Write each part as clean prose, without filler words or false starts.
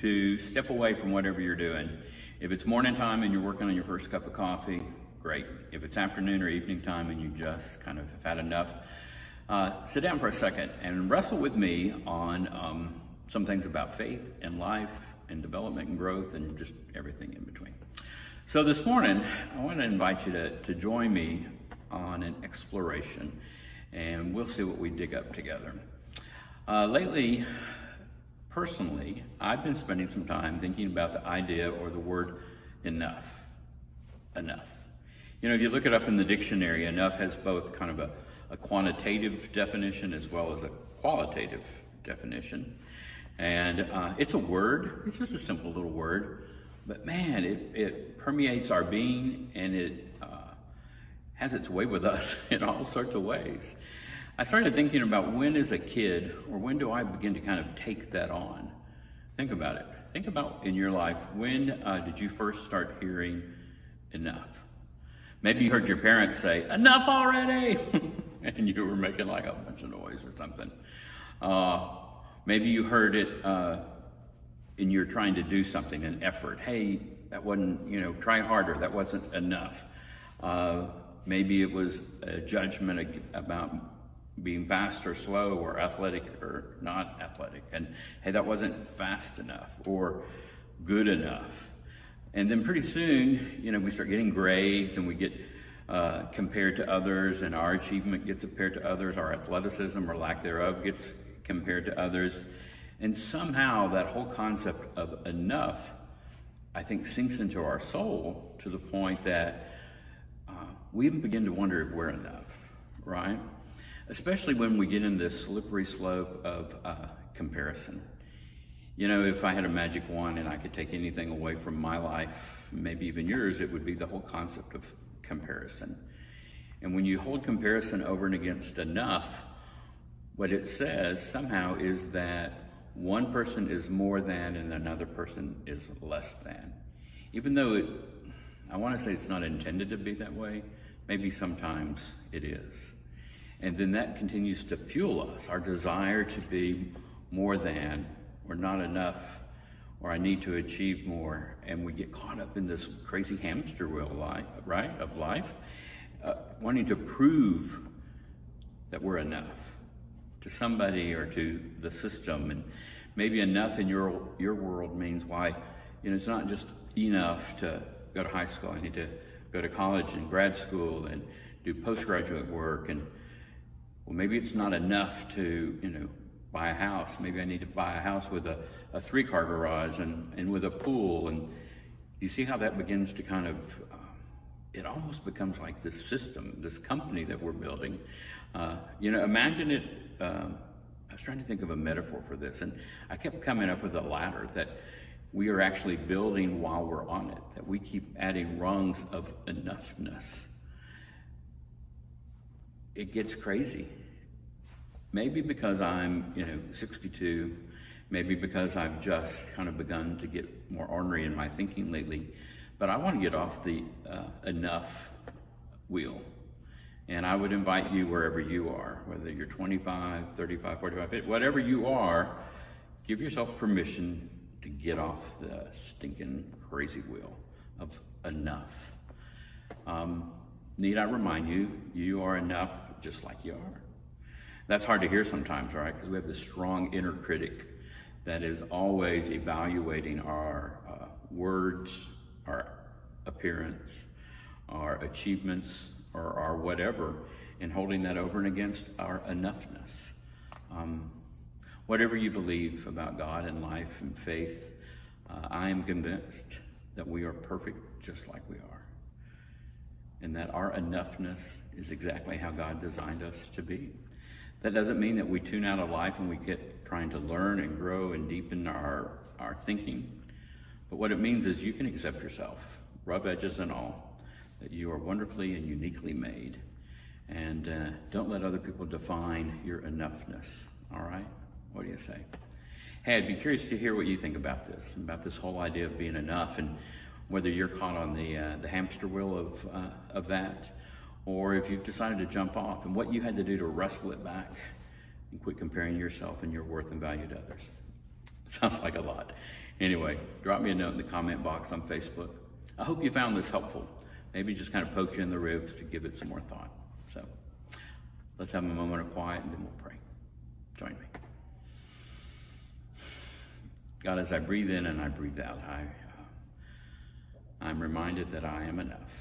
to step away from whatever you're doing. If it's morning time and you're working on your first cup of coffee, great. If it's afternoon or evening time and you just kind of have had enough, sit down for a second and wrestle with me on some things about faith and life and development and growth and just everything in between. So this morning, I want to invite you to join me on an exploration, and we'll see what we dig up together. Lately, personally, I've been spending some time thinking about the idea or the word enough. Enough. You know, if you look it up in the dictionary, enough has both kind of a quantitative definition as well as a qualitative definition. And it's a word. It's just a simple little word. But man, it permeates our being, and it has its way with us in all sorts of ways. I started thinking about when as a kid, or when do I begin to kind of take that on? Think about it. Think about in your life, when did you first start hearing enough? Maybe you heard your parents say, "Enough already!" and you were making like a bunch of noise or something. Maybe you heard it and you're trying to do something, an effort. Hey, that wasn't, try harder, that wasn't enough. Maybe it was a judgment about being fast or slow or athletic or not athletic. And hey, that wasn't fast enough or good enough. And then pretty soon, we start getting grades and we get compared to others, and our achievement gets compared to others, our athleticism or lack thereof gets compared to others. And somehow that whole concept of enough, I think, sinks into our soul to the point that we even begin to wonder if we're enough, right? Especially when we get in this slippery slope of comparison. If I had a magic wand and I could take anything away from my life, maybe even yours, it would be the whole concept of comparison. And when you hold comparison over and against enough, what it says somehow is that one person is more than and another person is less than. Even though I want to say it's not intended to be that way, maybe sometimes it is. And then that continues to fuel us, our desire to be more than, or not enough, or I need to achieve more. And we get caught up in this crazy hamster wheel of life, wanting to prove that we're enough to somebody or to the system. And maybe enough in your world means why, it's not just enough to go to high school. I need to go to college and grad school and do postgraduate work. And well, maybe it's not enough to, buy a house. Maybe I need to buy a house with a 3-car garage and with a pool. And you see how that begins to kind of, it almost becomes like this system, this company that we're building. Imagine it, I was trying to think of a metaphor for this, and I kept coming up with a ladder that we are actually building while we're on it, that we keep adding rungs of enoughness. It gets crazy. Maybe because I'm, 62, maybe because I've just kind of begun to get more ornery in my thinking lately, but I want to get off the enough wheel. And I would invite you wherever you are, whether you're 25, 35, 45, whatever you are, give yourself permission to get off the stinking crazy wheel of enough. Need I remind you, you are enough just like you are. That's hard to hear sometimes, right? Because we have this strong inner critic that is always evaluating our words, our appearance, our achievements, or our whatever, and holding that over and against our enoughness. Whatever you believe about God and life and faith, I am convinced that we are perfect just like we are. And that our enoughness is exactly how God designed us to be. That doesn't mean that we tune out of life and we get trying to learn and grow and deepen our thinking. But what it means is you can accept yourself, rough edges and all, that you are wonderfully and uniquely made. And don't let other people define your enoughness, all right? What do you say? Hey, I'd be curious to hear what you think about this whole idea of being enough, and whether you're caught on the hamster wheel of that, or if you've decided to jump off, and what you had to do to wrestle it back and quit comparing yourself and your worth and value to others. Sounds like a lot. Anyway, drop me a note in the comment box on Facebook. I hope you found this helpful. Maybe just kind of poke you in the ribs to give it some more thought. So let's have a moment of quiet and then we'll pray. Join me. God, as I breathe in and I breathe out, I'm reminded that I am enough.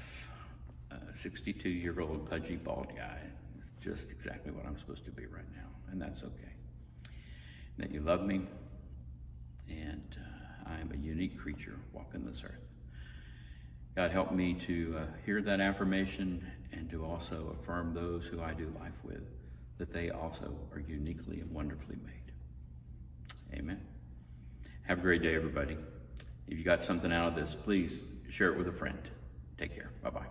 A 62-year-old pudgy bald guy is just exactly what I'm supposed to be right now, and that's okay. That you love me, and I am a unique creature walking this earth. God, help me to hear that affirmation and to also affirm those who I do life with, that they also are uniquely and wonderfully made. Amen. Have a great day, everybody. If you got something out of this, please share it with a friend. Take care. Bye-bye.